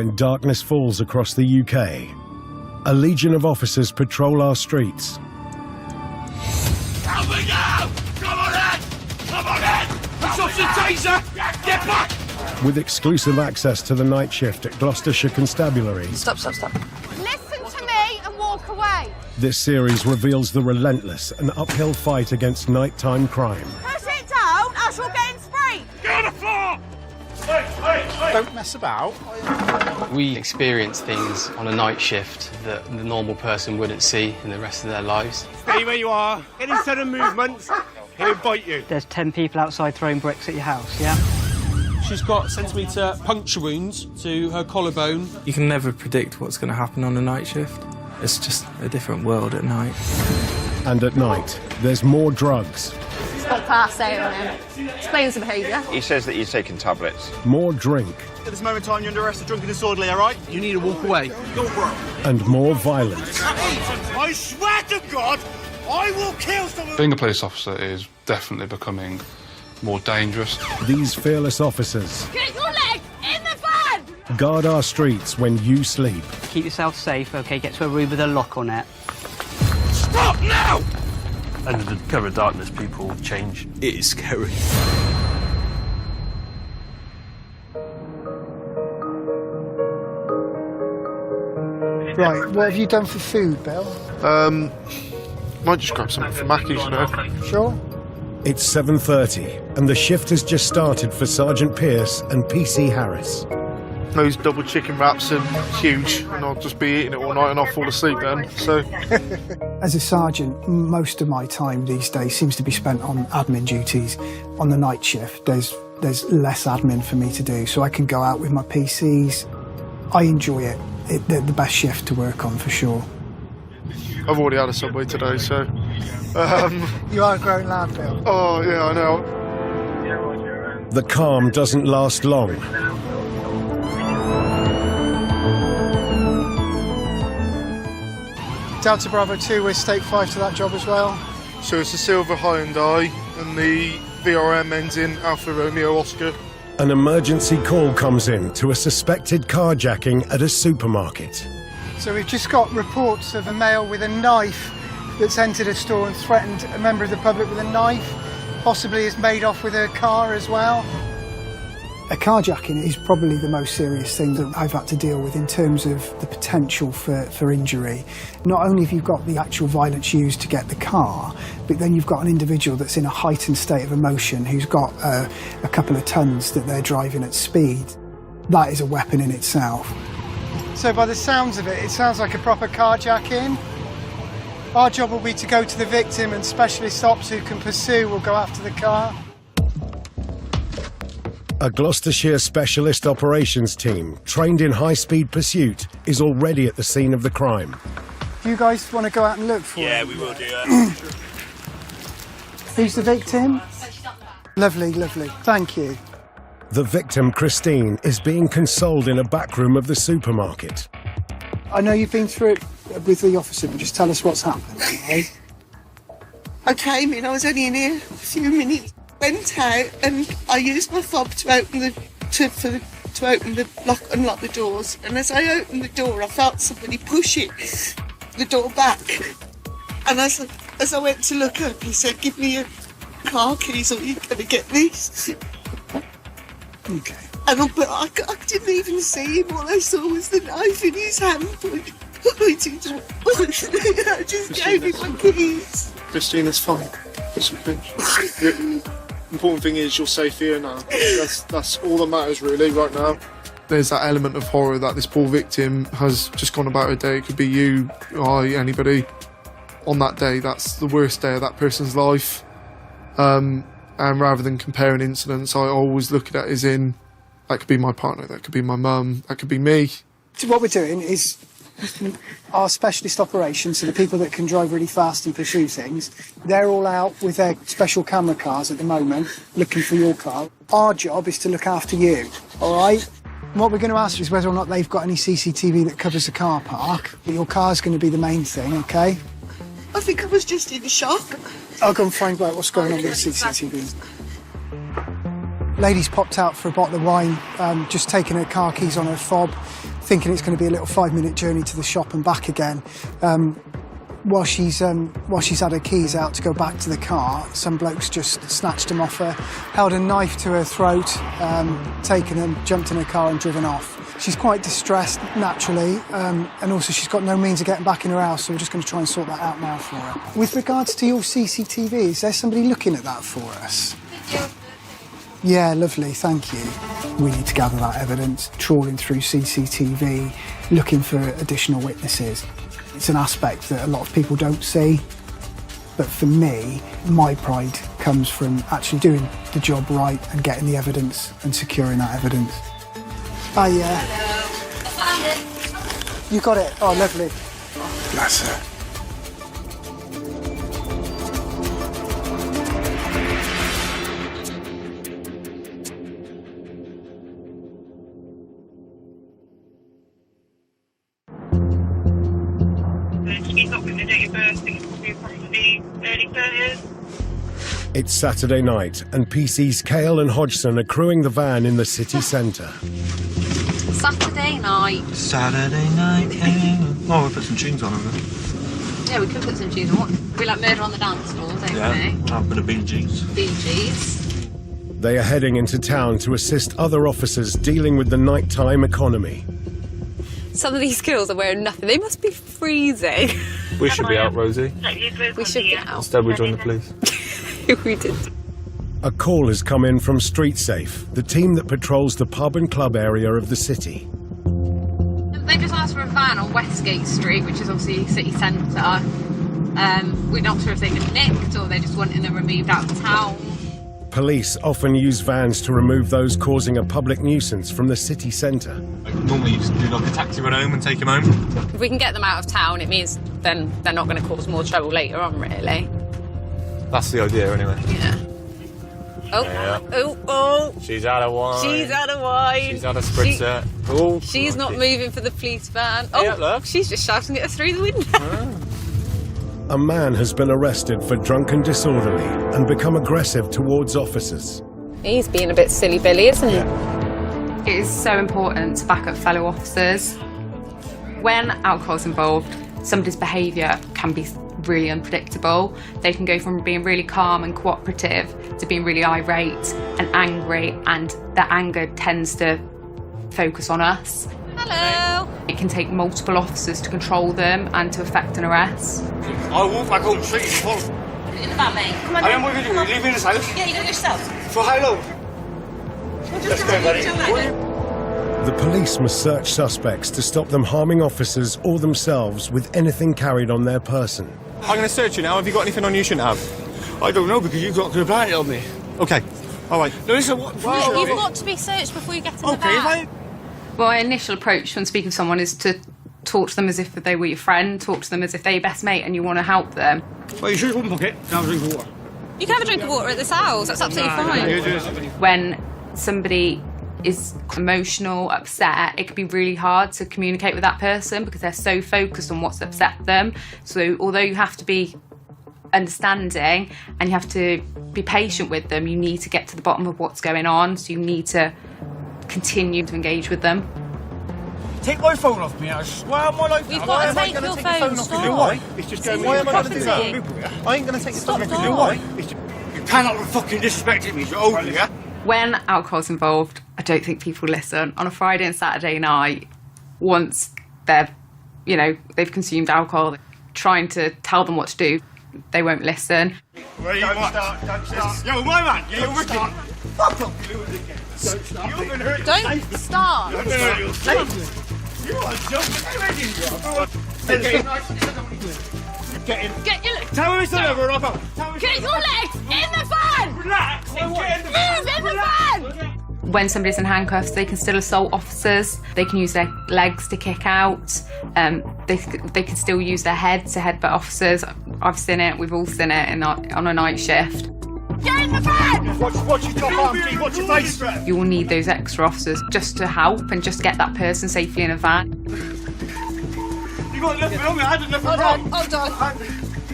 when darkness falls across the UK. A legion of officers patrol our streets. Help me now! Come on in! Come on in! It's Officer Taser! Get back! With exclusive access to the night shift at Gloucestershire Constabulary. Stop. Listen to me and walk away. This series reveals the relentless and uphill fight against nighttime crime. Push it down, else you'll get in sprayed. Get on the floor! Don't mess about. We experience things on a night shift that the normal person wouldn't see in the rest of their lives. Stay where you are. Any sudden movements, he'll bite you. There's 10 people outside throwing bricks at your house, yeah? She's got centimetre puncture wounds to her collarbone. You can never predict what's going to happen on a night shift. It's just a different world at night. And at night, there's more drugs. It's got past sale on him. Explains the behaviour. He says that he's taking tablets. More drink. At this moment in time, you're under arrest for drunk and disorderly, all right? You need to walk away. Go, bro. And more violence. I swear to God, I will kill someone! Being a police officer is definitely becoming more dangerous. These fearless officers Get your leg in the van! guard our streets when you sleep. Keep yourself safe, OK? Get to a room with a lock on it. Stop now! Under the cover of darkness, people change. It is scary. Right, what have you done for food, Bill? Might just grab something from Mackey's, you know. Sure. It's 7:30 and the shift has just started for Sergeant Pierce and PC Harris. Those double chicken wraps are huge, and I'll just be eating it all night and I'll fall asleep then, so... As a sergeant, most of my time these days seems to be spent on admin duties. On the night shift, there's less admin for me to do, so I can go out with my PCs. I enjoy it. They're the best shift to work on, for sure. I've already had a Subway today, so... You are a grown lad, Bill. Oh, yeah, I know. The calm doesn't last long. Delta Bravo 2, we're State 5 to that job as well. So it's a silver Hyundai, and the VRM ends in Alpha Romeo Oscar. An emergency call comes in to a suspected carjacking at a supermarket. So we've just got reports of a male with a knife that's entered a store and threatened a member of the public with a knife, possibly has made off with a car as well. A carjacking is probably the most serious thing that I've had to deal with in terms of the potential for injury. Not only have you got the actual violence used to get the car, but then you've got an individual that's in a heightened state of emotion who's got a couple of tons that they're driving at speed. That is a weapon in itself. So by the sounds of it, it sounds like a proper carjacking. Our job will be to go to the victim, and specialist ops who can pursue will go after the car. A Gloucestershire Specialist Operations team, trained in high-speed pursuit, is already at the scene of the crime. You guys want to go out and look for him? Yeah, we will do that. Who's the victim? Lovely, lovely. Thank you. The victim, Christine, is being consoled in a back room of the supermarket. I know you've been through it with the officer, but just tell us what's happened, okay? I came in, I was only in here a few minutes. Went out and I used my fob to open the lock, unlock the doors. And as I opened the door, I felt somebody pushing the door back. And as I went to look up, he said, "Give me your car keys, or you're gonna get these." Okay. And I didn't even see him. All I saw was the knife in his hand. I just gave him my keys. Christine, it's fine. It's okay. The important thing is you're safe here now. That's all that matters really right now. There's that element of horror that this poor victim has just gone about her day. It could be you, I, anybody. On that day, that's the worst day of that person's life. And rather than comparing incidents, I always look at it as in, that could be my partner, that could be my mum, that could be me. So what we're doing is our specialist operations, so the people that can drive really fast and pursue things, they're all out with their special camera cars at the moment, looking for your car. Our job is to look after you, all right? What we're going to ask is whether or not they've got any CCTV that covers the car park, but your car's going to be the main thing, OK? I think I was just in shock. I'll go and find out what's going on with the CCTV. Lady's popped out for a bottle of wine, just taking her car keys on her fob. thinking it's going to be a little 5-minute journey to the shop and back again. While she's had her keys out to go back to the car, some blokes just snatched them off her, held a knife to her throat, taken them, jumped in her car and driven off. She's quite distressed, naturally, and also she's got no means of getting back in her house, so we're just going to try and sort that out now for her. With regards to your CCTV, is there somebody looking at that for us? Yeah, lovely, thank you. We need to gather that evidence, trawling through CCTV, looking for additional witnesses. It's an aspect that a lot of people don't see, but for me, my pride comes from actually doing the job right and getting the evidence and securing that evidence. Oh, yeah. Hello. You got it? Oh, lovely. Bless her. He's not going to do your birth, it's probably early 30s. It's Saturday night, and PC's Kale and Hodgson are crewing the van in the city centre. Saturday night. Saturday night. Oh, we'll put some tunes on them. Yeah, we could put some tunes on. We like Murder on the Dance Floor, don't we? I'll put a Bee Gees. Bee Gees. They are heading into town to assist other officers dealing with the nighttime economy. Some of these girls are wearing nothing. They must be freezing. We should be out, Rosie. We should be out. Instead, we join the police. We did. A call has come in from Street Safe, the team that patrols the pub and club area of the city. They just asked for a van on Westgate Street, which is obviously city centre. We're not sure if they've been nicked or they're just wanting them removed out of town. Police often use vans to remove those causing a public nuisance from the city centre. Normally you just do like a taxi run home and take them home. If we can get them out of town, it means then they're not going to cause more trouble later on, really. That's the idea, anyway. Yeah. Oh, Yeah. oh. She's out of wine. She's out of wine. She's out of spritzer. Oh, she's not moving for the police van. Oh, yeah, look. She's just shouting at us through the window. A man has been arrested for drunk and disorderly and become aggressive towards officers. He's being a bit silly Billy, isn't he? It is so important to back up fellow officers. When alcohol's involved, somebody's behaviour can be really unpredictable. They can go from being really calm and cooperative to being really irate and angry, and that anger tends to focus on us. Hello. It can take multiple officers to control them and to effect an arrest. I walk back home straight as possible. In the van, mate. Come on. I am what you leave me in this house. Yeah, you do it yourself. For how long? Let's go, buddy. The police must search suspects to stop them harming officers or themselves with anything carried on their person. I'm going to search you now. Have you got anything on you shouldn't have? I don't know, because you've got to blind it on me. Okay. All right. No, listen, what? You've got to be searched before you get in the van. Well, my initial approach when speaking to someone is to talk to them as if they were your friend, talk to them as if they're your best mate and you want to help them. Well, you should have one pocket and have a drink of water. You can have a drink of water at this house. That's absolutely fine. When somebody is emotional, upset, it can be really hard to communicate with that person because they're so focused on what's upset them. So although you have to be understanding and you have to be patient with them, you need to get to the bottom of what's going on. So you need to continue to engage with them. Take my phone off me, I swear on my life. We've got to take your phone, stop. You know why? It's just going Why am I going to do that? I ain't going to take your phone off you. You know why? You cannot fucking disrespect me, you're older, yeah? When alcohol's involved, I don't think people listen. On a Friday and Saturday night, once they've consumed alcohol, trying to tell them what to do, they won't listen. Don't start. Yo, my man, you're wicked. Fuck off, you little dickhead. Don't start. You're going to hurt Don't yourself. start. You're going to hurt yourself. You are joking. Get in. Get your legs. Tell me it's over, Robbo. Get your legs in the van. Relax. Move in the van. When somebody's in handcuffs, they can still assault officers. They can use their legs to kick out. They can still use their head to headbutt officers. I've seen it. We've all seen it on a night shift. Get in the van. Watch your top arm, G. Watch your face. You will need those extra officers just to help and just get that person safely in a van. You got nothing on me. I had nothing wrong. Hold on.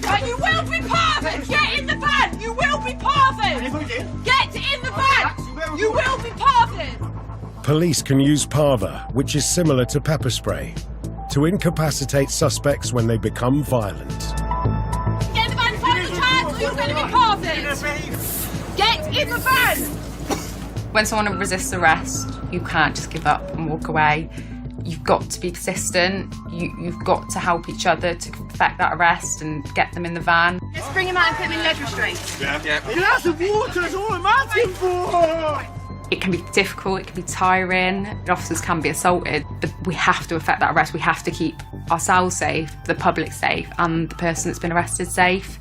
And you will be part of it. Get in the van. You will be part of it. Get in the van. You will be part of it. Police can use pava, which is similar to pepper spray, to incapacitate suspects when they become violent. Get in the van, find the tags, or you're going to be parted! Get in the van! When someone resists arrest, you can't just give up and walk away. You've got to be persistent. You've got to help each other to effect that arrest and get them in the van. Let's bring him out and put him in leg restraints. Yeah. Glass of water is all I'm asking for! It can be difficult, it can be tiring, the officers can be assaulted, but we have to effect that arrest. We have to keep ourselves safe, the public safe, and the person that's been arrested safe.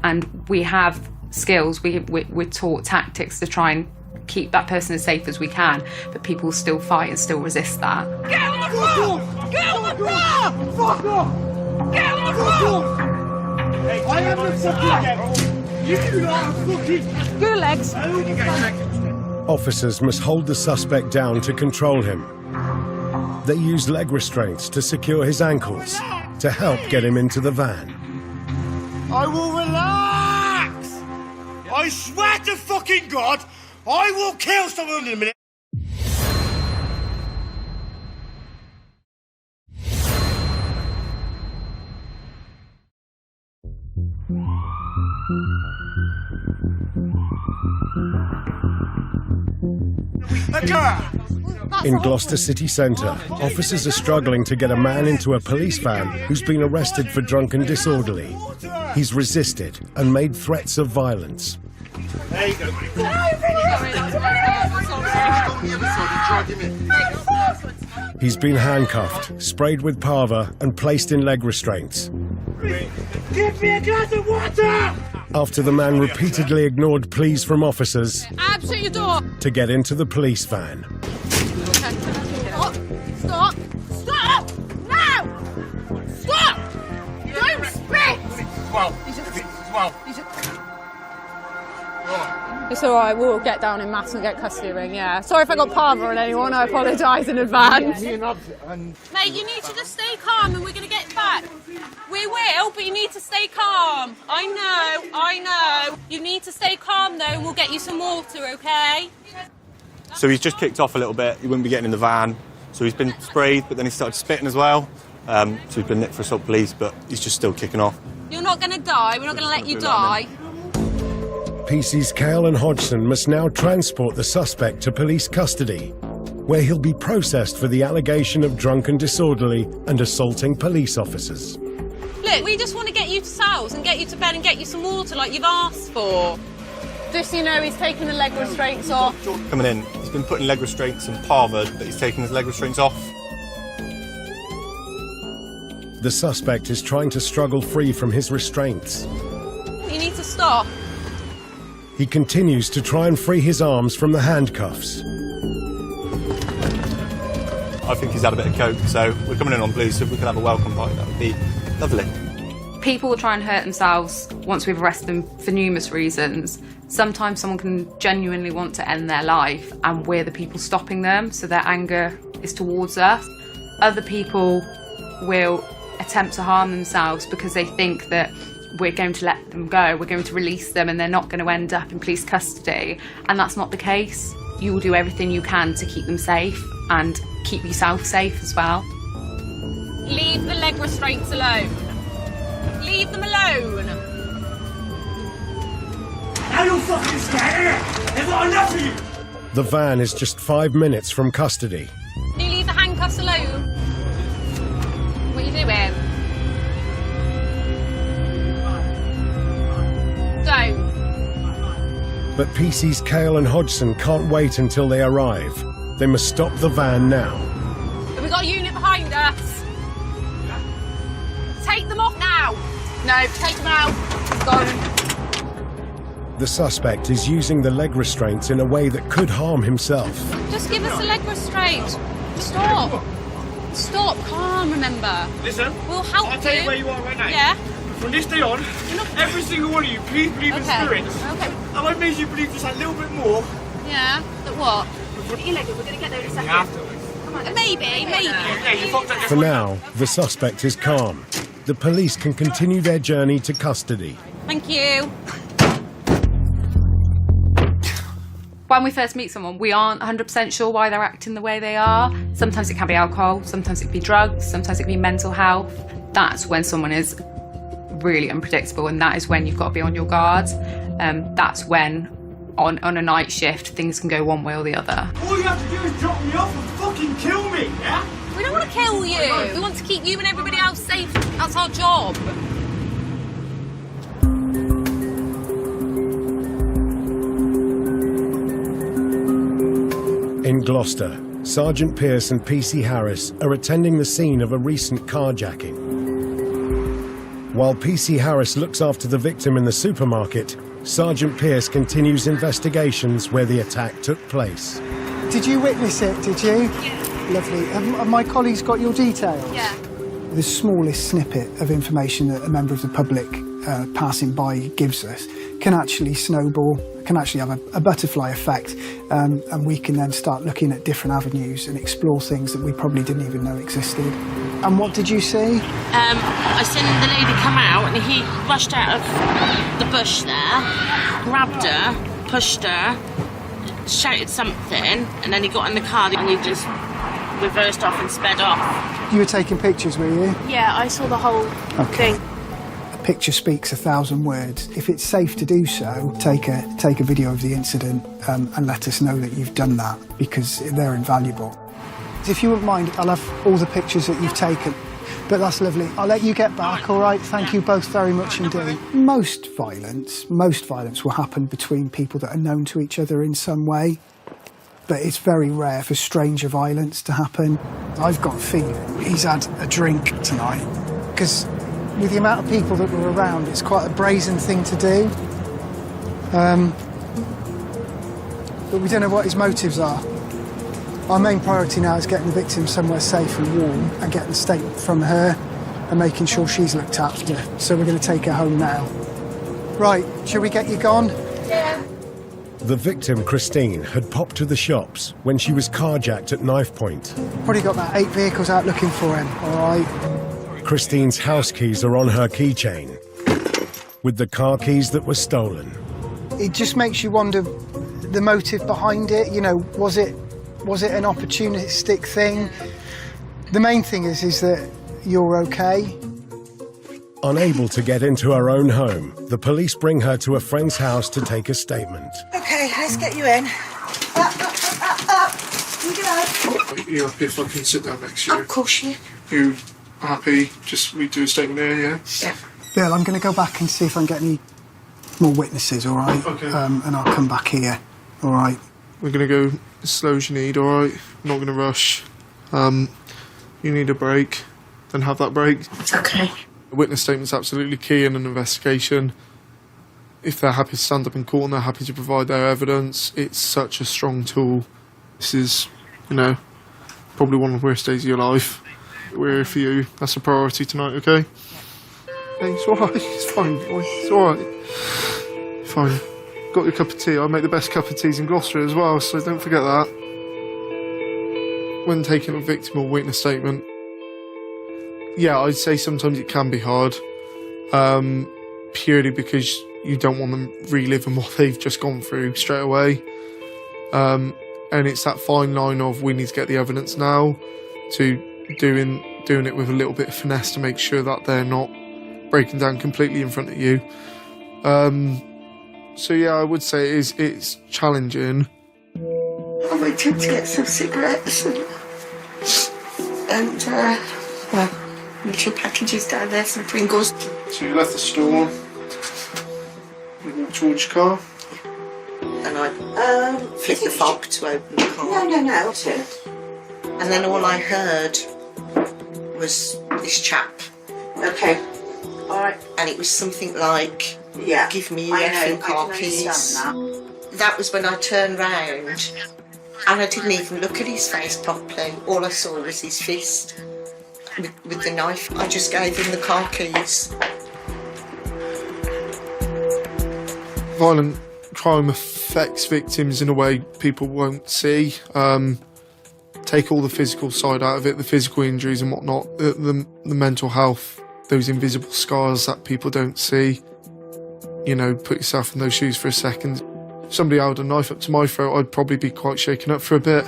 And we have skills, we're taught tactics to try and keep that person as safe as we can, but people still fight and still resist that. Get on the floor! Get on the floor! Fuck off! Get on the floor! I am the fucking... You are fucking... Good legs. Officers must hold the suspect down to control him. They use leg restraints to secure his ankles to help get him into the van. I will relax! I swear to fucking God, I will kill someone in a minute! In Gloucester city centre, officers are struggling to get a man into a police van who's been arrested for drunk and disorderly. He's resisted and made threats of violence. There you go. He's been handcuffed, sprayed with pava and placed in leg restraints. Give me a glass of water! After the man repeatedly ignored pleas from officers Absolute your door. to get into the police van. Stop! Stop! Stop! Now! Stop! Don't spit! It's alright, we'll get down in mass and get custody ring, yeah. Sorry if I got pava on anyone, I apologise in advance. Mate, you need to just stay calm and we're going to get back. We will, but you need to stay calm. I know. You need to stay calm though and we'll get you some water, okay? So he's just kicked off a little bit. He wouldn't be getting in the van. So he's been sprayed, but then he started spitting as well. So he's been nicked for assault police, but he's just still kicking off. You're not going to die, we're not going to let you die. PCs Cale and Hodgson must now transport the suspect to police custody, where he'll be processed for the allegation of drunk and disorderly and assaulting police officers. Look, we just want to get you to cells and get you to bed and get you some water like you've asked for. Just so you know, he's taking the leg restraints off. Coming in, he's been putting leg restraints and pavaed, but he's taking his leg restraints off. The suspect is trying to struggle free from his restraints. You need to stop. He continues to try and free his arms from the handcuffs. I think he's had a bit of coke, so we're coming in on blue, so if we could have a welcome party, that would be lovely. People will try and hurt themselves once we've arrested them for numerous reasons. Sometimes someone can genuinely want to end their life and we're the people stopping them, so their anger is towards us. Other people will attempt to harm themselves because they think that we're going to let them go, we're going to release them and they're not going to end up in police custody. And that's not the case. You will do everything you can to keep them safe and keep yourself safe as well. Leave the leg restraints alone. Leave them alone. Now you're fucking scared, innit? They've got enough of you! The van is just 5 minutes from custody. Can you leave the handcuffs alone? What are you doing? Don't. But PCs Cale and Hodgson can't wait until they arrive. They must stop the van now. Have we got a unit behind us? Take them off now. No, take them out. He's gone. The suspect is using the leg restraints in a way that could harm himself. Just give us a leg restraint. Stop. Stop. Calm, remember. Listen, we'll help you. I'll tell you where you are right now. Yeah. From this day on, every single one of you, please believe in spirits. Okay. And I made you believe just a little bit more. Yeah. That what? Get your leg up. We're going to get there in a second. Afterwards. Come on. Maybe. Yeah, you fucked up For now, the suspect is calm. The police can continue their journey to custody. Thank you. when we first meet someone, we aren't 100% sure why they're acting the way they are. Sometimes it can be alcohol, sometimes it can be drugs, sometimes it can be mental health. That's when someone is really unpredictable, and that is when you've got to be on your guard. That's when, on a night shift, things can go one way or the other. All you have to do is drop me off and fucking kill me, yeah? We don't want to kill you. We want to keep you and everybody else safe. That's our job. In Gloucester, Sergeant Pearce and PC Harris are attending the scene of a recent carjacking. While PC Harris looks after the victim in the supermarket, Sergeant Pearce continues investigations where the attack took place. Did you witness it, did you? Yeah. Lovely. Have my colleagues got your details? Yeah. The smallest snippet of information that a member of the public passing by gives us can actually snowball, can actually have a butterfly effect, and we can then start looking at different avenues and explore things that we probably didn't even know existed. And what did you see? I seen the lady come out and he rushed out of the bush there, grabbed her, pushed her, shouted something, and then he got in the car and he just reversed off and sped off. You were taking pictures, were you? Yeah, I saw the whole thing. A picture speaks 1,000 words. If it's safe to do so, take a video of the incident and let us know that you've done that, because they're invaluable. If you wouldn't mind, I'll have all the pictures that you've taken. But that's lovely. I'll let you get back, all right? Thank you both very much indeed. Most violence will happen between people that are known to each other in some way. But it's very rare for stranger violence to happen. I've got a feeling he's had a drink tonight, because with the amount of people that were around, it's quite a brazen thing to do. But we don't know what his motives are. Our main priority now is getting the victim somewhere safe and warm and getting a statement from her and making sure she's looked after. So we're going to take her home now. Right, shall we get you gone? Yeah. The victim, Christine, had popped to the shops when she was carjacked at knife point. Probably got about 8 vehicles out looking for him, all right? Christine's house keys are on her keychain, with the car keys that were stolen. It just makes you wonder the motive behind it. You know, was it an opportunistic thing? The main thing is that you're okay. Unable to get into her own home, the police bring her to a friend's house to take a statement. Okay, let's get you in. Up. You get out. Are you happy if I can sit down next to you? Of course, yeah. You happy? Just we do a statement here, yeah? Yeah. Bill, I'm going to go back and see if I can get any more witnesses, all right? Okay. And I'll come back here, all right? We're going to go as slow as you need, all right? Not going to rush. You need a break, then have that break. Okay. A witness statement's absolutely key in an investigation. If they're happy to stand up in court and they're happy to provide their evidence, it's such a strong tool. This is, probably one of the worst days of your life. We're here for you. That's a priority tonight, okay? Hey, it's all right. It's fine, boy. It's all right. Fine. Got your cup of tea. I make the best cup of teas in Gloucester as well, so don't forget that. When taking a victim or witness statement, yeah, I'd say sometimes it can be hard, purely because you don't want them reliving what they've just gone through straight away. And it's that fine line of we need to get the evidence now to doing it with a little bit of finesse to make sure that they're not breaking down completely in front of you. So yeah, I would say it's challenging. I went in to get some cigarettes and little packages down there, some Pringles. So you left the store, you walked towards your car? And I flicked the fob to open the car. No. And then all I heard was this chap. Okay. All right. And it was something like, give me your effing car keys. That was when I turned round and I didn't even look at his face properly. All I saw was his fist with the knife. I just gave him the car keys. Violent crime affects victims in a way people won't see. Take all the physical side out of it, the physical injuries and whatnot, the mental health, those invisible scars that people don't see. Put yourself in those shoes for a second. somebody held a knife up to my throat, I'd probably be quite shaken up for a bit.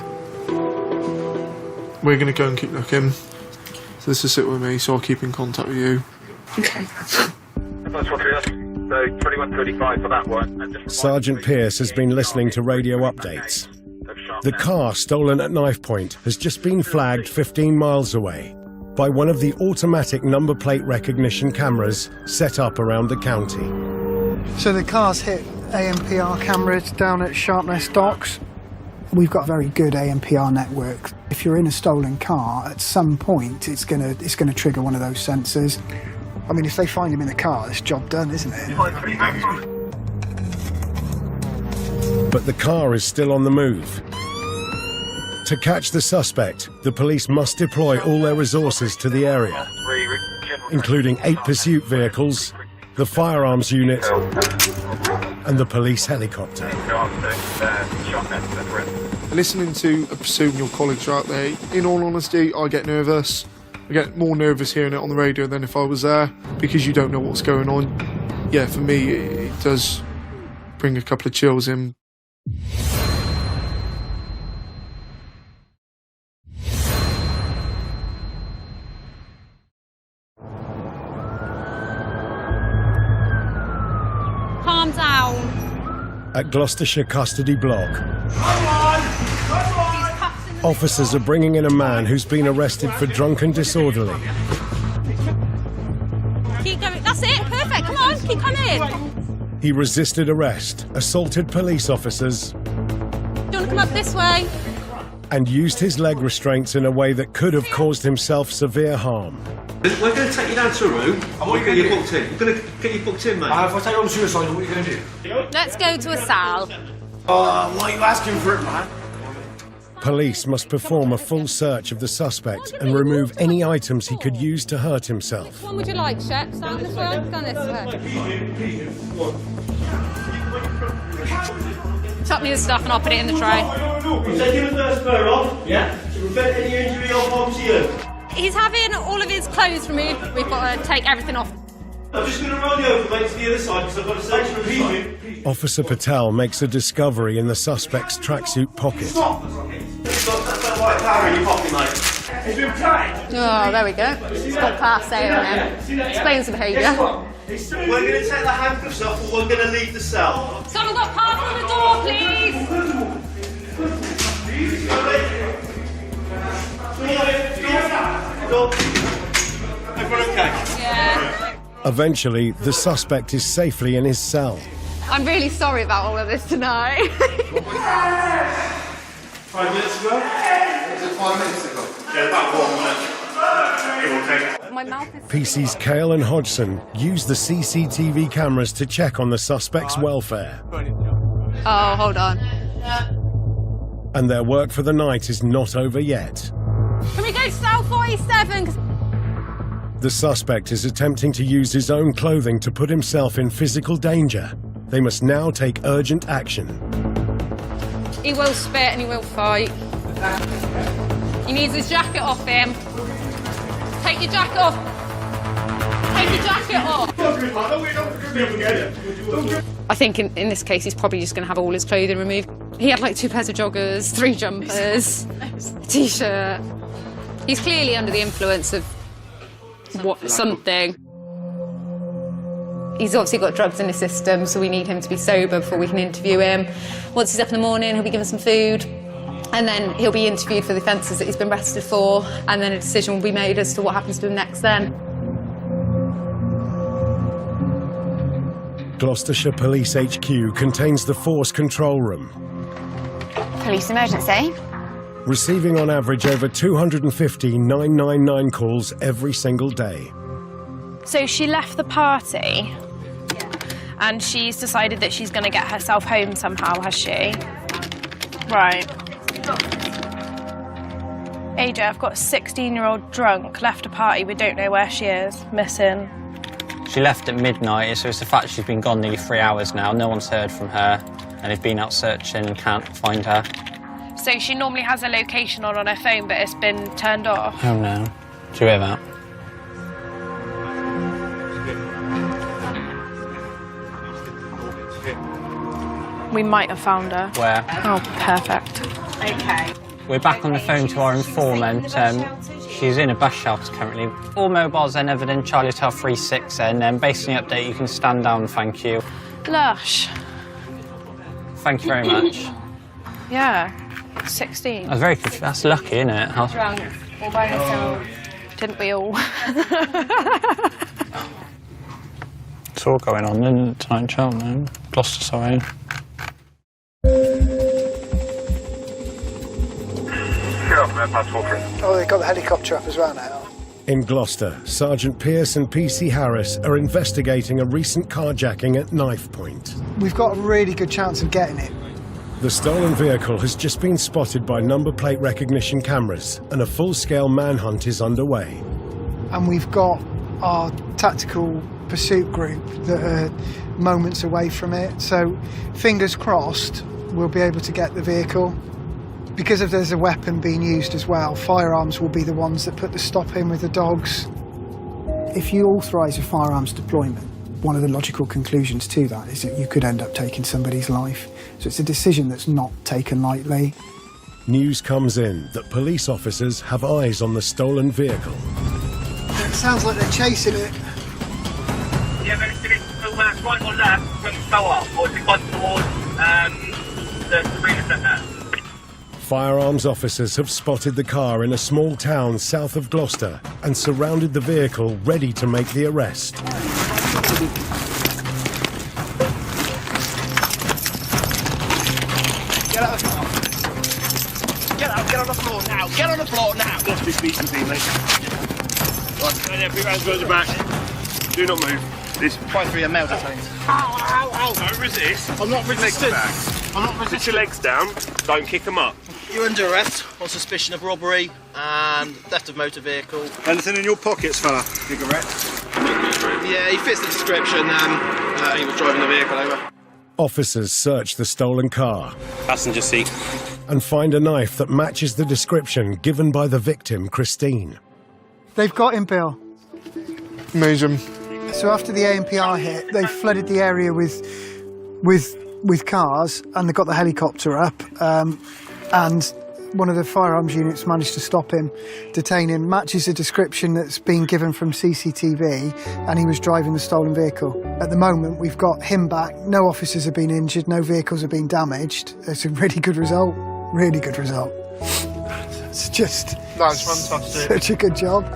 We're going to go and keep looking. So this will sit with me, so I'll keep in contact with you. Okay. So 2135 for that one. Sergeant Pearce has been listening to radio updates. The car stolen at knife point has just been flagged 15 miles away by one of the automatic number plate recognition cameras set up around the county. So the car's hit ANPR cameras down at Sharpness Docks. We've got a very good ANPR network. If you're in a stolen car, at some point it's gonna trigger one of those sensors. I mean, if they find him in the car, it's job done, isn't it? But the car is still on the move. To catch the suspect, the police must deploy all their resources to the area, including 8 pursuit vehicles, the firearms unit, and the police helicopter. Listening to a pursuit and your colleagues are out there, in all honesty, I get nervous. I get more nervous hearing it on the radio than if I was there, because you don't know what's going on. Yeah, for me, it does bring a couple of chills in. Calm down. At Gloucestershire Custody Block, officers are bringing in a man who's been arrested for drunk and disorderly. Keep going. That's it. Perfect. Come on. Keep coming. He resisted arrest, assaulted police officers, Do you want to come up this way? and used his leg restraints in a way that could have caused himself severe harm. We're going to take you down to a room. And what are you going to get booked in? We're going to get you booked in, mate. If I take on suicide, what are you going to do? Let's go to a cell. Why are you asking for it, man? Police must perform a full search of the suspect and remove any items he could use to hurt himself. Which one would you like, Shep? Stand this way? Stand this way. Top me the stuff and I'll put it in the tray. We're taking the first fur off. Yeah. To prevent any injury or harm to you. He's having all of his clothes removed. We've got to take everything off. I'm just going to roll you over, mate, to the other side because I've got a section of the side. Officer Patel makes a discovery in the suspect's tracksuit pocket. Stop! That's that white power in your pocket, mate. It's been tied. Oh, there we go. It's got past there. Explains the behaviour. We're going to take the handcuffs off and we're going to leave the cell. Someone got park on the door, please. Everyone okay? Yeah. Eventually, the suspect is safely in his cell. I'm really sorry about all of this tonight. 5 minutes ago? Was it 5 minutes ago? Yeah, about 1 minute. My mouth is... PCs Cale and Hodgson use the CCTV cameras to check on the suspect's welfare. Oh, hold on. And their work for the night is not over yet. Can we go to cell 47? The suspect is attempting to use his own clothing to put himself in physical danger. They must now take urgent action. He will spit and he will fight. He needs his jacket off him. Take your jacket off. Take your jacket off. I think in this case he's probably just going to have all his clothing removed. He had like 2 pairs of joggers, 3 jumpers, a t-shirt. He's clearly under the influence of something. He's obviously got drugs in his system, so we need him to be sober before we can interview him. Once he's up in the morning, he'll be given some food, and then he'll be interviewed for the offences that he's been arrested for, and then a decision will be made as to what happens to him next then. Gloucestershire Police HQ contains the force control room, Police emergency. receiving on average over 250 999 calls every single day. So she left the party and she's decided that she's going to get herself home somehow, has she? Right. AJ, I've got a 16-year-old drunk, left a party, we don't know where she is, missing. She left at midnight, so it's the fact she's been gone nearly 3 hours now. No one's heard from her, and they've been out searching and can't find her. So she normally has a location on her phone, but it's been turned off. Oh no. Do you hear that? We might have found her. Where? Oh, perfect. Okay. We're back on the phone to our informant. She's in a bus shelter currently. All mobiles then other than Charlie Hotel 36, and based on the update, you can stand down, thank you. Lush. Thank you very much. Yeah, 16. That's very good. That's lucky, isn't it? Drunk, all by herself. Didn't we all? It's all going on in tonight in Cheltenham. Gloucester, sorry. Oh, they've got the helicopter up as well now. In Gloucester, Sergeant Pearce and PC Harris are investigating a recent carjacking at knife point. We've got a really good chance of getting it. The stolen vehicle has just been spotted by number plate recognition cameras, and a full-scale manhunt is underway. And we've got our tactical pursuit group that are moments away from it. So, fingers crossed, we'll be able to get the vehicle. Because if there's a weapon being used as well, firearms will be the ones that put the stop in with the dogs. If you authorise a firearms deployment, one of the logical conclusions to that is that you could end up taking somebody's life. So it's a decision that's not taken lightly. News comes in that police officers have eyes on the stolen vehicle. It sounds like they're chasing it. Yeah, but it's right or left from Tower, or it's gone towards the arena centre. Firearms officers have spotted the car in a small town south of Gloucester and surrounded the vehicle, ready to make the arrest. Get out of the car. Get on the floor now. Get on the floor now. Just be decent, mate. Right, put your hands behind your back. Do not move. This 5-3 a male detained. Ow. Don't resist. I'm not resisting. I'm not resisting. Put your legs down. Don't kick them up. You're under arrest on suspicion of robbery and theft of motor vehicle. Anything in your pockets, fella? Cigarette? Yeah, he fits the description. He was driving the vehicle over. Officers search the stolen car. Passenger seat. And find a knife that matches the description given by the victim, Christine. They've got him, Bill. Amazing. So after the ANPR hit, they flooded the area with cars, and they got the helicopter up. And one of the firearms units managed to stop him, detain him, matches the description that's been given from CCTV, and he was driving the stolen vehicle. At the moment, we've got him back. No officers have been injured, no vehicles have been damaged. It's a really good result. Really good result. It's just... That's fantastic. Such a good job.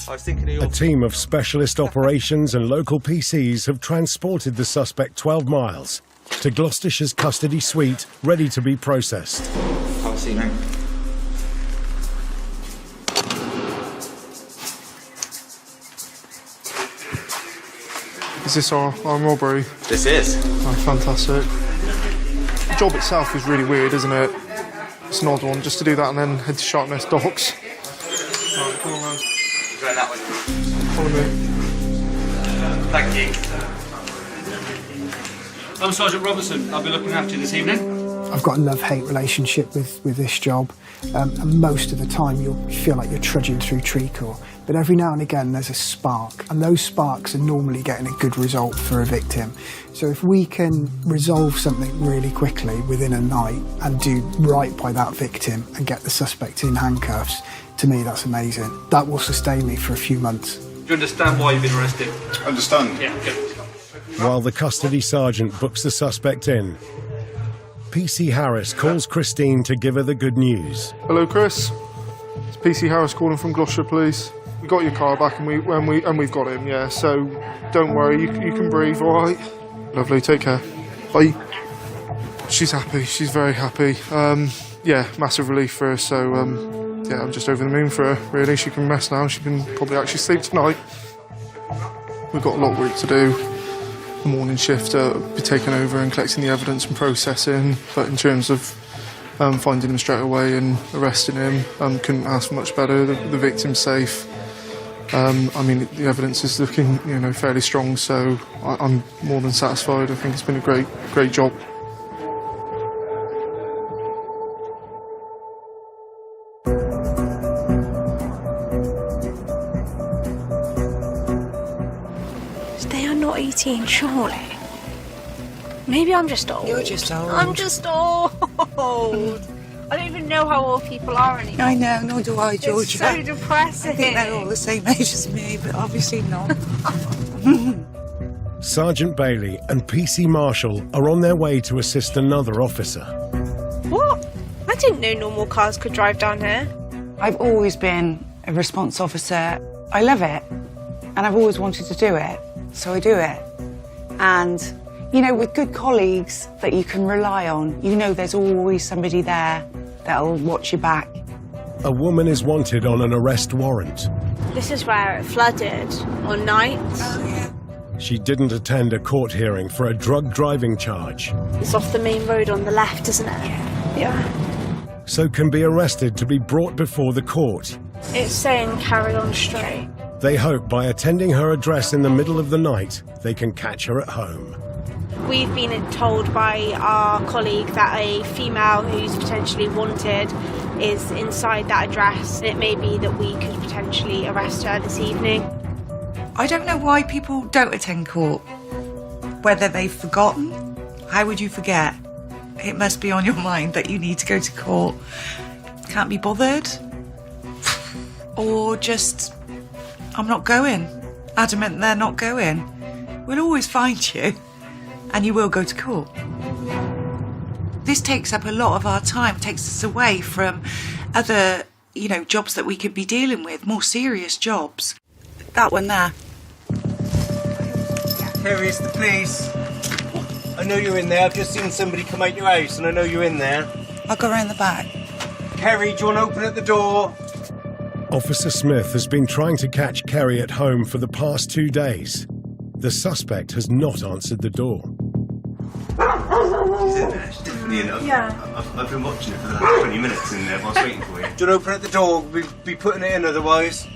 I was thinking A team of specialist operations and local PCs have transported the suspect 12 miles to Gloucestershire's custody suite, ready to be processed. Have a seat, mate. Is this our robbery? This is. Oh, fantastic. The job itself is really weird, isn't it? It's an odd one, just to do that and then head to Sharpness Docks. Right, come on, man. Going that way. Follow me. Thank you. I'm Sergeant Robertson. I'll be looking after you this evening. I've got a love-hate relationship with this job, and most of the time you'll feel like you're trudging through treacle, but every now and again there's a spark, and those sparks are normally getting a good result for a victim. So if we can resolve something really quickly within a night and do right by that victim and get the suspect in handcuffs, to me that's amazing. That will sustain me for a few months. Do you understand why you've been arrested? Understand? Yeah, good. While the custody sergeant books the suspect in, PC Harris calls Christine to give her the good news. Hello, Chris. It's PC Harris calling from Gloucestershire Police. We got your car back and we've got him, yeah. So don't worry, you can breathe, all right? Lovely, take care. Bye. She's happy, she's very happy. Yeah, massive relief for her, so yeah, I'm just over the moon for her, really. She can rest now, she can probably actually sleep tonight. We've got a lot of work to do. The morning shift be taken over and collecting the evidence and processing, but in terms of finding him straight away and arresting him, couldn't ask for much better. The victim's safe. I mean, the evidence is looking, fairly strong, so I'm more than satisfied. I think it's been a great job. They are not 18, surely. Maybe I'm just old. You're just old. I'm just old. I don't even know how old people are anymore. I know, nor do I, Georgia. It's so depressing. I think they're all the same age as me, but obviously not. Sergeant Bailey and PC Marshall are on their way to assist another officer. What? I didn't know normal cars could drive down here. I've always been a response officer. I love it, and I've always wanted to do it, so I do it. And, you know, with good colleagues that you can rely on, you know there's always somebody there that'll watch your back. A woman is wanted on an arrest warrant. This is where it flooded on nights. Oh, yeah. She didn't attend a court hearing for a drug driving charge, It's off the main road on the left, isn't it? Yeah. so can be arrested to be brought before the court. It's saying carry on straight. They hope by attending her address in the middle of the night, they can catch her at home. We've been told by our colleague that a female who's potentially wanted is inside that address. It may be that we could potentially arrest her this evening. I don't know why people don't attend court. Whether they've forgotten. How would you forget? It must be on your mind that you need to go to court. Can't be bothered. Or just, I'm not going. Adamant they're not going. We'll always find you. And you will go to court. This takes up a lot of our time, takes us away from other, you know, jobs that we could be dealing with, more serious jobs. That one there. Kerry, it's the police. I know you're in there. I've just seen somebody come out your house and I know you're in there. I'll go around the back. Kerry, do you want to open at the door? Officer Smith has been trying to catch Kerry at home for the past 2 days. The suspect has not answered the door. She's in there. She's definitely in there. Yeah. I've been watching it for the last 20 minutes in there whilst waiting for you. Do you want to open at the door? We'll be putting it in otherwise.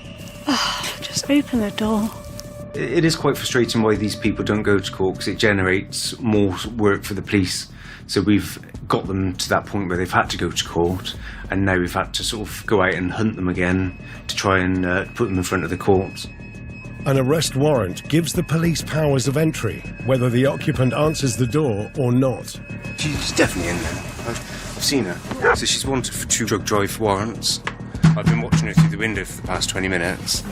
Just open the door. It is quite frustrating why these people don't go to court, because it generates more work for the police. So we've got them to that point where they've had to go to court, and now we've had to sort of go out and hunt them again to try and put them in front of the courts. An arrest warrant gives the police powers of entry, whether the occupant answers the door or not. She's definitely in there. I've seen her. So she's wanted for 2 drug drive warrants. I've been watching her through the window for the past 20 minutes,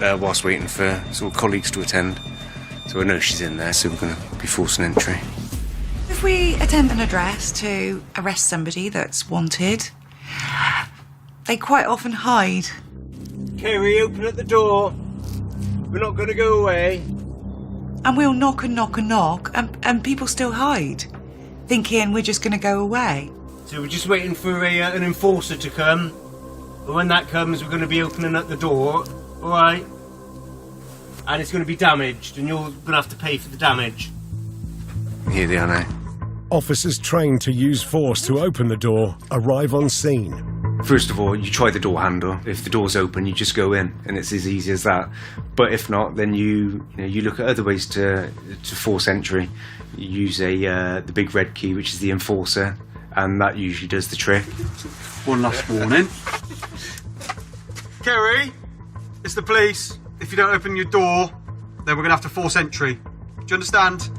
whilst waiting for sort of colleagues to attend. So I know she's in there, so we're going to be forcing entry. If we attend an address to arrest somebody that's wanted, they quite often hide. Kerry, open at the door. We're not going to go away. And we'll knock and knock and knock, and people still hide, thinking we're just going to go away. So we're just waiting for an enforcer to come. And when that comes, we're going to be opening up the door. All right? And it's going to be damaged, and you're going to have to pay for the damage. Here they are now. Officers trained to use force to open the door arrive on scene. First of all, you try the door handle. If the door's open, you just go in, and it's as easy as that. But if not, then you look at other ways to force entry. You use the big red key, which is the enforcer, and that usually does the trick. One last warning. Kerry, it's the police. If you don't open your door, then we're going to have to force entry. Do you understand?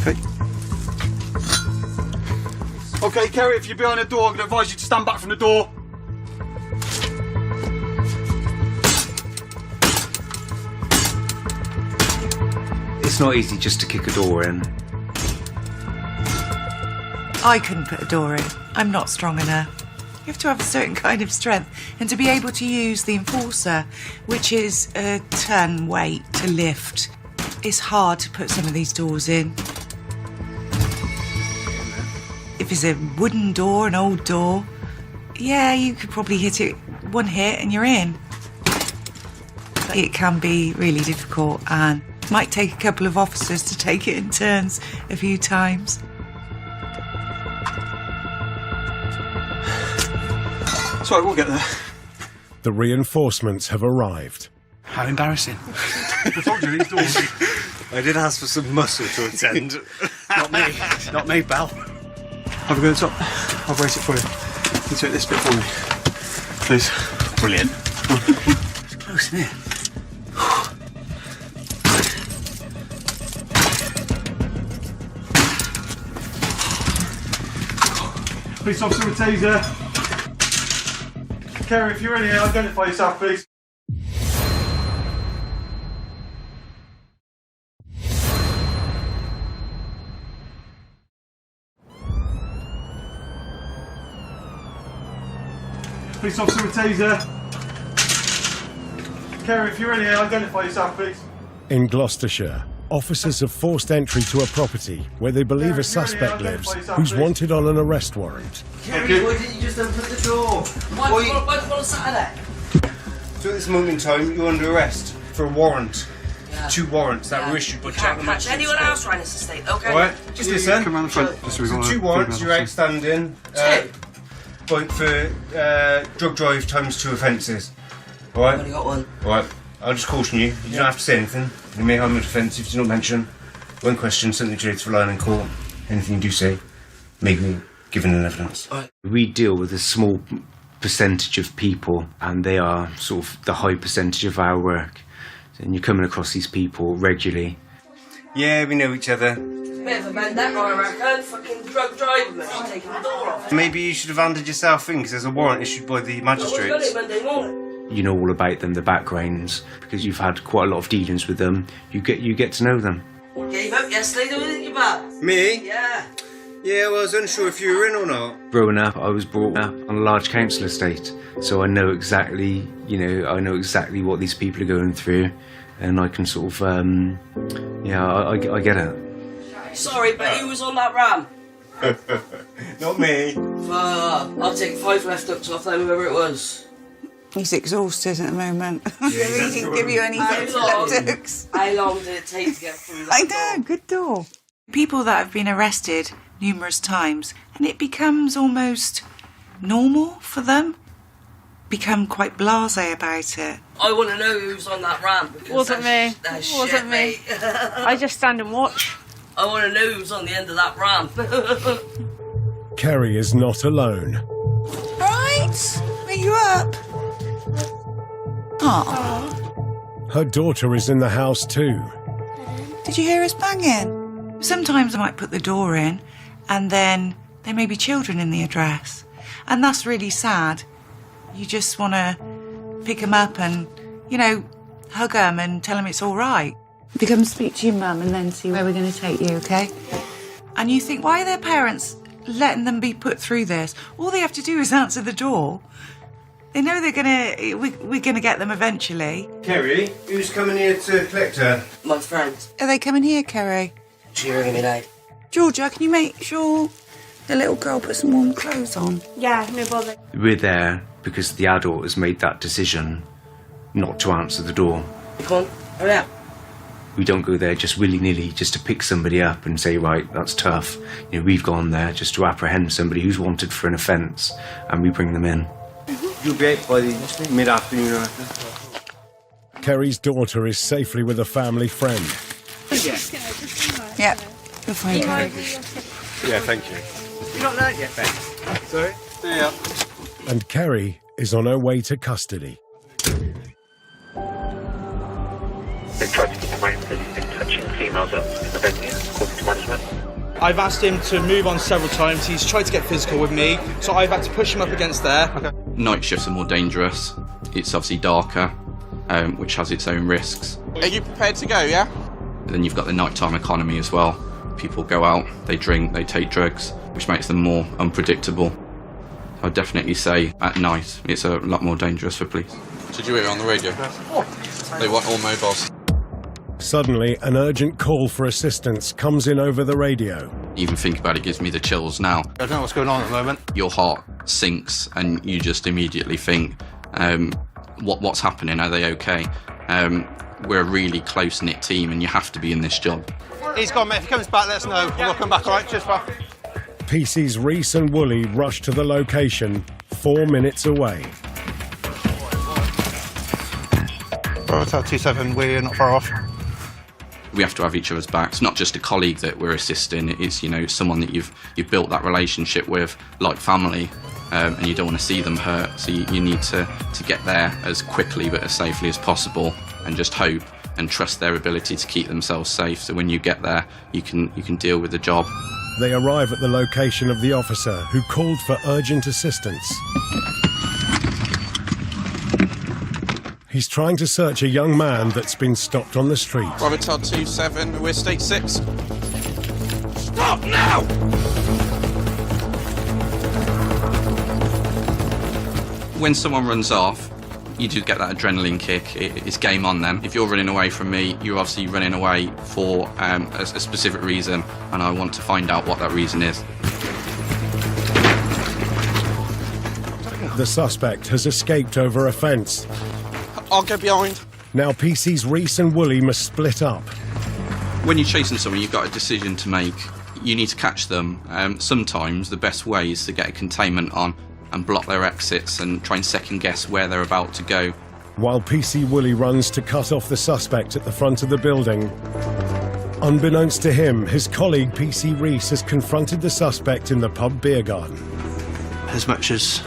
Okay. Okay, Kerry, if you're behind the door, I'm going to advise you to stand back from the door. It's not easy just to kick a door in. I couldn't put a door in. I'm not strong enough. You have to have a certain kind of strength, and to be able to use the enforcer, which is a ton weight to lift, it's hard to put some of these doors in. If it's a wooden door, an old door, yeah, you could probably hit it one hit and you're in. But it can be really difficult, and might take a couple of officers to take it in turns a few times. Sorry, we'll get there. The reinforcements have arrived. How embarrassing. I told you these doors. I did ask for some muscle to attend. Not me, Belle. Have a go at the top. I'll brace it for you. You take this bit for me, please. Brilliant. It's close, isn't it? Police officer with taser. Kerry, if you're in here, identify yourself, please. Police officer with taser. Kerry, if you're in here, identify yourself, please. In Gloucestershire, officers have forced entry to a property where they believe a suspect lives who's wanted on an arrest warrant. Kerry, why didn't you just open the door? Why on Saturday? So at this moment in time, you're under arrest for a warrant. Yeah. 2 warrants that were issued by Can't catch anyone else around this estate, okay? Alright, just listen. Come around the front. Just so we So got 2 warrants, you're outstanding. For drug drive times 2 offences. Alright? I've only got one. Alright, I'll just caution you. You don't have to say anything. You may harm an offence if you don't mention. One question, something to rely on in court. Anything you do say may be given in evidence. We deal with a small percentage of people, and they are sort of the high percentage of our work. And you're coming across these people regularly. Yeah, we know each other. Bit of a man that I reckon. Fucking drug driver, she's taking the door off. Maybe you should have handed yourself in, because there's a warrant issued by the magistrates. I was got it Monday morning. You know all about them, the backgrounds, because you've had quite a lot of dealings with them. You get to know them. Gave up yesterday, didn't you, Bob? Me? Yeah. Yeah, well, I was unsure if you were in or not. Growing up, I was brought up on a large council estate, so I know exactly, what these people are going through, and I can sort of, I get it. Sorry, but who was on that ram? Not me. I'll take 5 left hooks off them, whoever it was. He's exhausted at the moment. He didn't give you any left hooks. How long did it take to get through that I know, good door. People that have been arrested numerous times, and it becomes almost normal for them, become quite blasé about it. I want to know who's on that ram. Wasn't me. That's Wasn't me. I just stand and watch. I want to know who's on the end of that ram. Kerry is not alone. Right, are you up? Oh. Her daughter is in the house too. Did you hear us banging? Sometimes I might put the door in, and then there may be children in the address. And that's really sad. You just want to pick them up and, hug them and tell them it's all right. We come speak to your mum and then see where we're going to take you, okay? And you think, why are their parents letting them be put through this? All they have to do is answer the door. They know we're gonna get them eventually. Kerry, who's coming here to collect her? My friend. Are they coming here, Kerry? She's ringing me now. Georgia, can you make sure the little girl puts some warm clothes on? Yeah, no bother. We're there because the adult has made that decision not to answer the door. Come on, hurry up. We don't go there just willy-nilly just to pick somebody up and say, right, that's tough. We've gone there just to apprehend somebody who's wanted for an offence, and we bring them in. You'll be out by the mid-afternoon, I reckon. Kerry's daughter is safely with a family friend. Yeah, you're fine, Kerry. Yeah, thank you. You're not learnt yet, Ben? Sorry? Yeah. And Kerry is on her way to custody. They tried to get away because he's been touching females up in the venue, according to management. I've asked him to move on several times. He's tried to get physical with me, so I've had to push him up against there. Okay. Night shifts are more dangerous. It's obviously darker, which has its own risks. Are you prepared to go, yeah? Then you've got the nighttime economy as well. People go out, they drink, they take drugs, which makes them more unpredictable. I'd definitely say at night it's a lot more dangerous for police. Did you hear it on the radio? They want all mobiles. Suddenly, an urgent call for assistance comes in over the radio. Even think about it gives me the chills now. I don't know what's going on at the moment. Your heart sinks and you just immediately think, what's happening? Are they okay? We're a really close-knit team and you have to be in this job. He's gone, mate. If he comes back, let us know. We'll come back, all right? Cheers, pal. PC's Reese and Woolley rush to the location 4 minutes away. Right, 27, we're not far off. We have to have each other's backs. It's not just a colleague that we're assisting. It's someone that you've built that relationship with, like family. and you don't want to see them hurt, so you need to get there as quickly but as safely as possible, and just hope and trust their ability to keep themselves safe, so when you get there you can deal with the job. They arrive at the location of the officer who called for urgent assistance. He's trying to search a young man that's been stopped on the street. Robert Todd 27, we're stage 6. Stop now! When someone runs off, you do get that adrenaline kick. It's game on then. If you're running away from me, you're obviously running away for a specific reason, and I want to find out what that reason is. The suspect has escaped over a fence. I'll go behind. Now PC's Reese and Woolley must split up. When you're chasing someone, you've got a decision to make. You need to catch them. Sometimes the best way is to get a containment on and block their exits and try and second guess where they're about to go. While PC Woolley runs to cut off the suspect at the front of the building, unbeknownst to him, his colleague PC Reese has confronted the suspect in the pub beer garden. As much as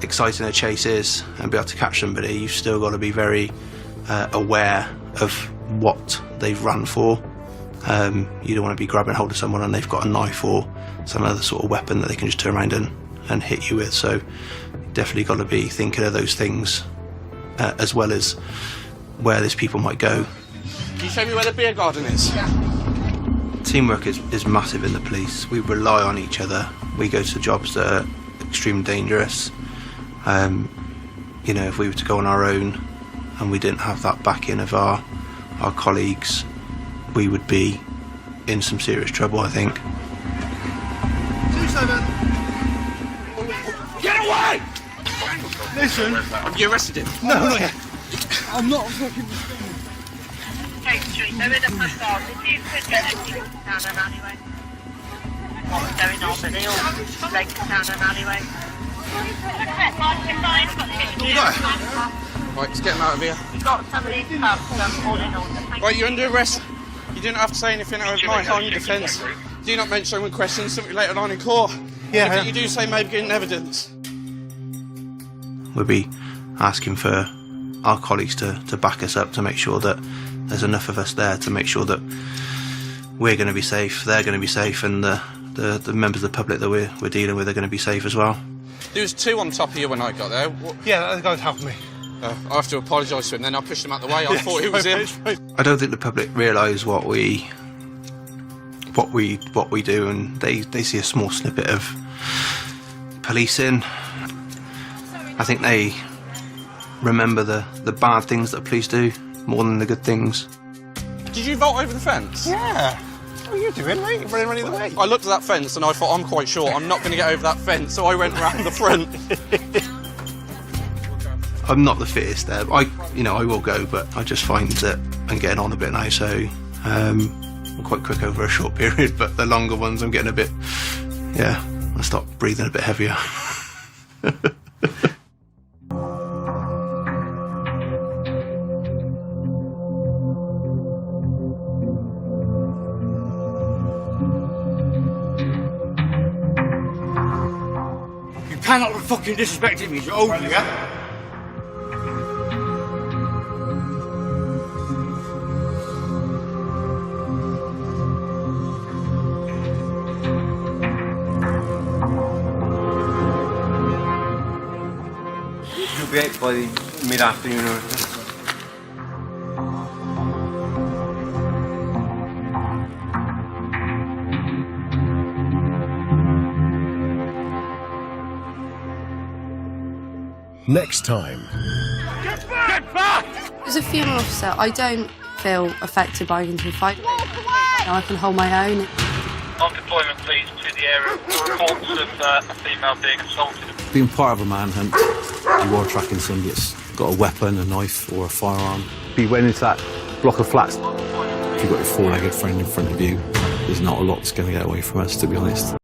exciting a chase is and be able to catch somebody, you've still got to be very aware of what they've run for. You don't want to be grabbing hold of someone and they've got a knife or some other sort of weapon that they can just turn around and hit you with, so definitely got to be thinking of those things as well as where these people might go. Can you show me where the beer garden is? Teamwork is massive in the police. We rely on each other. We go to jobs that are extremely dangerous. You know, if we were to go on our own and we didn't have that backing of our colleagues, we would be in some serious trouble, I think. 27. Get away! Listen. Have you arrested him? No, not yet. I'm not fucking... Kate Street, they're in a facade. If you could get them down an alleyway. What's going on, but they all legs down an alleyway. Right, let's get him out of here. You've got somebody pubs all in order. Right, you're under arrest. You didn't have to say anything out of my own defence. Do not mention when questions something later on in court. Yeah. If you do say maybe getting evidence. We'll be asking for our colleagues to back us up, to make sure that there's enough of us there to make sure that we're going to be safe, they're going to be safe, and the members of the public that we're dealing with are going to be safe as well. There was 2 on top of you when I got there. Yeah, the guy's helping me. I have to apologise to him, then I pushed him out the way. I thought it was him. I don't think the public realise what we do, and they see a small snippet of policing. I think they remember the bad things that police do more than the good things. Did you vault over the fence? Yeah. What are you doing, mate? You're running the way. I looked at that fence and I thought, I'm quite short, I'm not going to get over that fence, so I went round the front. I'm not the fittest there. I will go, but I just find that I'm getting on a bit now, so I'm quite quick over a short period, but the longer ones I'm getting a bit, I start breathing a bit heavier. You cannot be fucking disrespecting me, you're old, yeah? You'll be out by mid-afternoon or something. Next time. Get back! As a female officer, I don't feel affected by going to a fight. I can hold my own. On deployment, please, to the area. Reports of a female being assaulted. Being part of a manhunt, you are tracking somebody that's got a weapon, a knife or a firearm. If you went into that block of flats, if you've got your four-legged friend in front of you, there's not a lot that's going to get away from us, to be honest.